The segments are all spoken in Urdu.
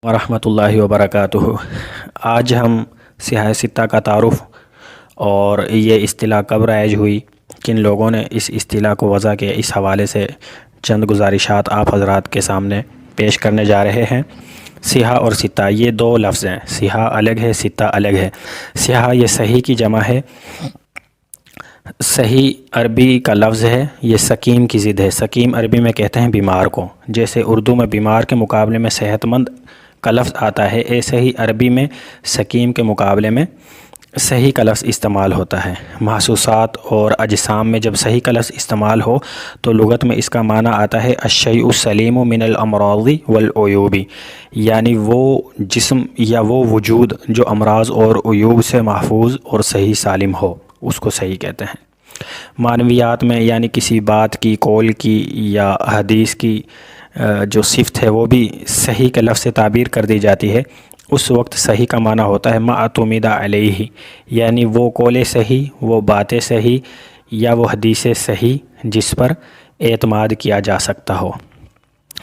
ورحمۃ اللہ وبرکاتہ۔ آج ہم سیاہ ستہ کا تعارف اور یہ اصطلاح کب رائج ہوئی، کن لوگوں نے اس اصطلاح کو وضع کیا، اس حوالے سے چند گزارشات آپ حضرات کے سامنے پیش کرنے جا رہے ہیں۔ سیاہ اور ستہ یہ دو لفظ ہیں، سیاہ الگ ہے، ستہ الگ ہے۔ سیاہ یہ صحیح کی جمع ہے، صحیح عربی کا لفظ ہے، یہ سقیم کی ضد ہے۔ سقیم عربی میں کہتے ہیں بیمار کو، جیسے اردو میں بیمار کے مقابلے میں صحت مند کا لفظ آتا ہے، ایسے ہی عربی میں سقیم کے مقابلے میں صحیح کا لفظ استعمال ہوتا ہے۔ محسوسات اور اجسام میں جب صحیح کا لفظ استعمال ہو تو لغت میں اس کا معنی آتا ہے الشیء السلیم من الامراض والعیوب، یعنی وہ جسم یا وہ وجود جو امراض اور عیوب سے محفوظ اور صحیح سالم ہو، اس کو صحیح کہتے ہیں۔ معنویات میں یعنی کسی بات کی، قول کی یا حدیث کی جو صفت ہے وہ بھی صحیح کے لفظ سے تعبیر کر دی جاتی ہے، اس وقت صحیح کا معنی ہوتا ہے ما اعتمد علیہ، یعنی وہ قول صحیح، وہ باتیں صحیح یا وہ حدیث صحیح جس پر اعتماد کیا جا سکتا ہو۔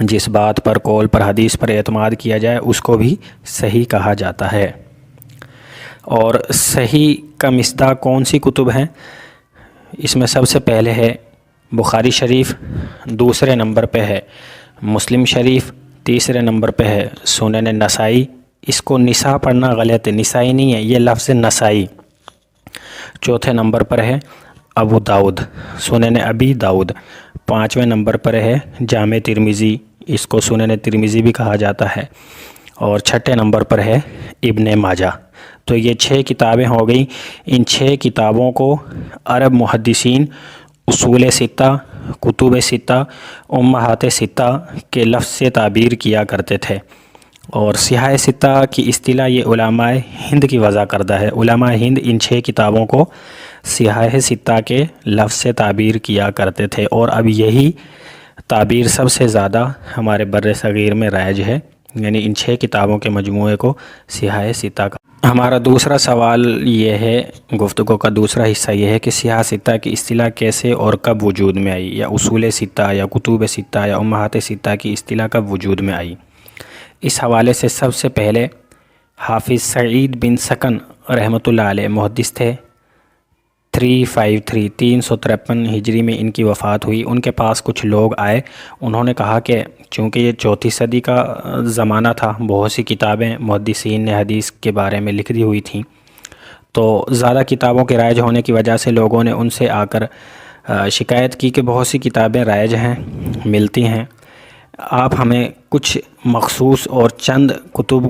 جس بات پر، قول پر، حدیث پر اعتماد کیا جائے اس کو بھی صحیح کہا جاتا ہے۔ اور صحیح کا مصداق کون سی کتب ہیں؟ اس میں سب سے پہلے ہے بخاری شریف، دوسرے نمبر پہ ہے مسلم شریف، تیسرے نمبر پہ ہے سنن نسائی۔ اس کو نساء پڑھنا غلط ہے، نسائی نہیں ہے، یہ لفظ نسائی۔ چوتھے نمبر پر ہے ابو داؤد، سنن ابی داؤد۔ پانچویں نمبر پر ہے جامع ترمذی، اس کو سنن ترمذی بھی کہا جاتا ہے۔ اور چھٹے نمبر پر ہے ابن ماجہ۔ تو یہ 6 کتابیں ہو گئیں۔ ان 6 کتابوں کو عرب محدثین اصول ستہ، کتب ستہ، امہات ستہ کے لفظ سے تعبیر کیا کرتے تھے۔ اور سیاہ ستہ کی اصطلاح یہ علماء ہند کی وضع کردہ ہے۔ علماء ہند ان 6 کتابوں کو سیاہ ستہ کے لفظ سے تعبیر کیا کرتے تھے، اور اب یہی تعبیر سب سے زیادہ ہمارے بر صغیر میں رائج ہے، یعنی ان 6 کتابوں کے مجموعے کو سیاہ ستہ کا۔ ہمارا دوسرا سوال یہ ہے، گفتگو کا دوسرا حصہ یہ ہے کہ سیاہ ستہ کی اصطلاح کیسے اور کب وجود میں آئی، یا اصول ستہ یا کتب ستہ یا امہات ستہ کی اصطلاح کب وجود میں آئی۔ اس حوالے سے سب سے پہلے حافظ سعید بن سکن رحمۃ اللہ علیہ محدث تھے۔ 353 ہجری میں ان کی وفات ہوئی۔ ان کے پاس کچھ لوگ آئے، انہوں نے کہا کہ چونکہ یہ 4 صدی کا زمانہ تھا، بہت سی کتابیں محدثین نے حدیث کے بارے میں لکھ دی ہوئی تھیں، تو زیادہ کتابوں کے رائج ہونے کی وجہ سے لوگوں نے ان سے آ کر شکایت کی کہ بہت سی کتابیں رائج ہیں، ملتی ہیں، آپ ہمیں کچھ مخصوص اور چند کتب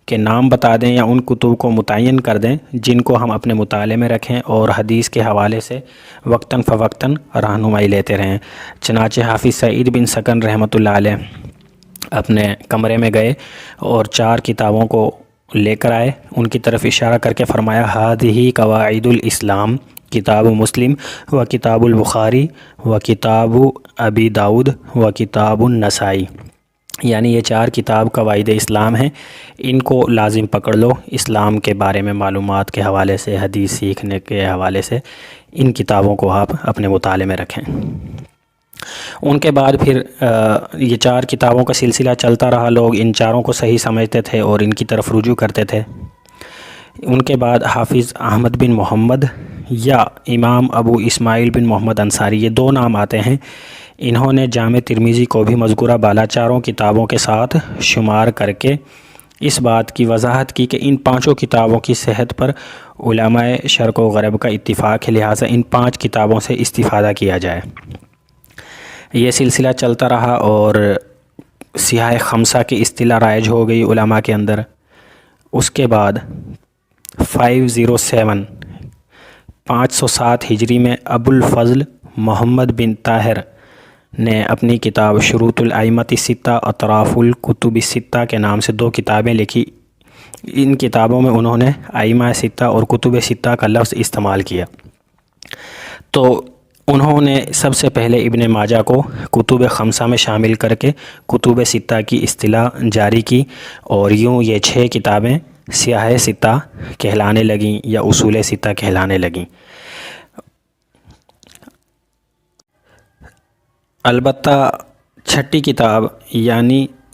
کے نام بتا دیں یا ان کتب کو متعین کر دیں جن کو ہم اپنے مطالعے میں رکھیں اور حدیث کے حوالے سے وقتاً فوقتاً رہنمائی لیتے رہیں۔ چنانچہ حافظ سعید بن سکن رحمۃ اللہ علیہ اپنے کمرے میں گئے اور 4 کتابوں کو لے کر آئے، ان کی طرف اشارہ کر کے فرمایا ہذہ قواعد الاسلام، کتاب مسلم و کتاب البخاری و کتاب ابی داؤد و کتاب النسائی، یعنی یہ 4 کتاب قواعد اسلام ہیں، ان کو لازم پکڑ لو۔ اسلام کے بارے میں معلومات کے حوالے سے، حدیث سیکھنے کے حوالے سے ان کتابوں کو آپ اپنے مطالعے میں رکھیں۔ ان کے بعد پھر یہ 4 کتابوں کا سلسلہ چلتا رہا، لوگ ان 4 کو صحیح سمجھتے تھے اور ان کی طرف رجوع کرتے تھے۔ ان کے بعد حافظ احمد بن محمد یا امام ابو اسماعیل بن محمد انصاری، یہ 2 نام آتے ہیں، انہوں نے جامع ترمذی کو بھی مذکورہ بالا 4 کتابوں کے ساتھ شمار کر کے اس بات کی وضاحت کی کہ ان 5 کتابوں کی صحت پر علماء شرق و غرب کا اتفاق ہے، لہٰذا ان 5 کتابوں سے استفادہ کیا جائے۔ یہ سلسلہ چلتا رہا اور سیاہ خمسہ کی اصطلاح رائج ہو گئی علماء کے اندر۔ اس کے بعد 507 ہجری میں ابو الفضل محمد بن طاہر نے اپنی کتاب شروط الائمۃ الستہ اطراف الکتب الستہ کے نام سے 2 کتابیں لکھی۔ ان کتابوں میں انہوں نے ائمہ ستہ اور کتب ستہ کا لفظ استعمال کیا۔ تو انہوں نے سب سے پہلے ابن ماجہ کو کتب خمسہ میں شامل کر کے کتب ستہ کی اصطلاح جاری کی، اور یوں یہ 6 کتابیں سیاہ ستہ کہلانے لگیں یا اصول ستہ کہلانے لگیں۔ البتہ چھٹی کتاب یعنی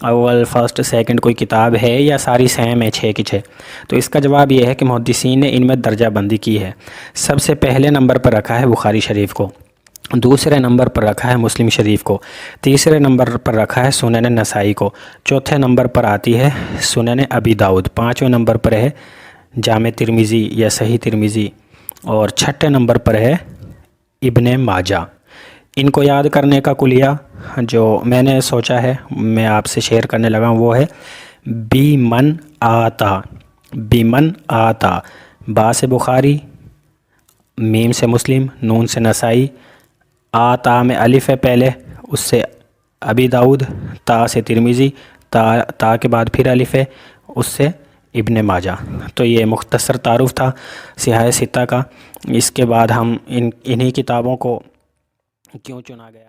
اول فرسٹ سیکنڈ کوئی کتاب ہے یا ساری سیم ہے 6 کی 6؟ تو اس کا جواب یہ ہے کہ محدثین نے ان میں درجہ بندی کی ہے۔ سب سے پہلے نمبر پر رکھا ہے بخاری شریف کو، دوسرے نمبر پر رکھا ہے مسلم شریف کو، تیسرے نمبر پر رکھا ہے سنن نسائی کو، چوتھے نمبر پر آتی ہے سنن ابی داؤد، پانچویں نمبر پر ہے جامع ترمذی یا صحیح ترمذی، اور چھٹے نمبر پر ہے ابن ماجہ۔ ان کو یاد کرنے کا کلیہ جو میں نے سوچا ہے میں آپ سے شیئر کرنے لگا ہوں وہ ہے بیمن آتا، بیمن آتا، با سے بخاری، میم سے مسلم، نون سے نسائی، آتا میں الف ہے پہلے، اس سے ابی داؤد، تا سے ترمذی، تا کے بعد پھر الف ہے، اس سے ابن ماجہ۔ تو یہ مختصر تعارف تھا سیاہ ستہ کا۔ اس کے بعد ہم انہی کتابوں کو کیوں چنا گیا